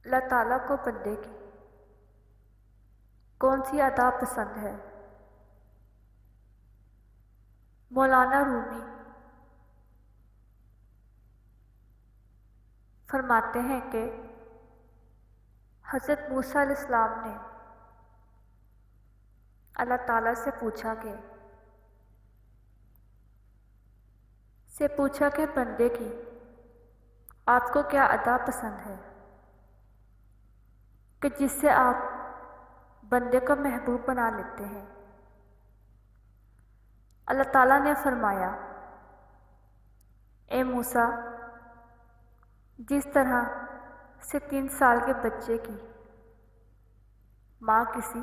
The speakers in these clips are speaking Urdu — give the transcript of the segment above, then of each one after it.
اللہ تعالیٰ کو بندے کی کون سی ادا پسند ہے؟ مولانا رومی فرماتے ہیں کہ حضرت موسیٰ علیہ السلام نے اللہ تعالیٰ سے پوچھا کہ بندے کی آپ کو کیا ادا پسند ہے کہ جس سے آپ بندے کو محبوب بنا لیتے ہیں۔ اللہ تعالیٰ نے فرمایا، اے موسیٰ، جس طرح سے 3 سال کے بچے کی ماں کسی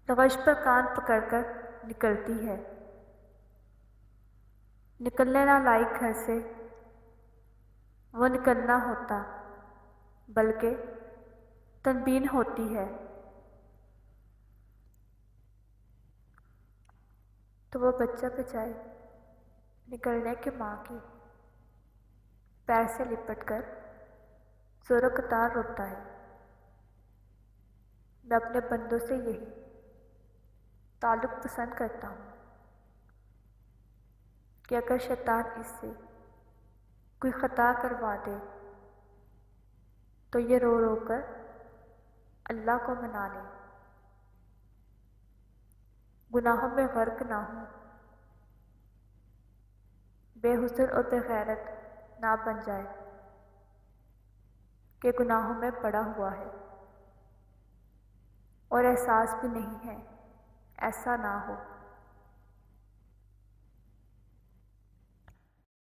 روش پر کان پکڑ کر نکلتی ہے، نکلنے نہ لائق گھر سے وہ نکلنا ہوتا بلکہ تنبین ہوتی ہے، تو وہ بچہ بجائے نکلنے کے ماں کے پیر سے لپٹ کر زور و قطار روتا ہے۔ میں اپنے بندوں سے یہی تعلق پسند کرتا ہوں کہ اگر شیطان اس سے کوئی خطا کروا دے تو یہ رو رو کر اللہ کو منا لے، گناہوں میں غرق نہ ہو، بے حسن اور بے غیرت نہ بن جائے کہ گناہوں میں پڑا ہوا ہے اور احساس بھی نہیں ہے، ایسا نہ ہو۔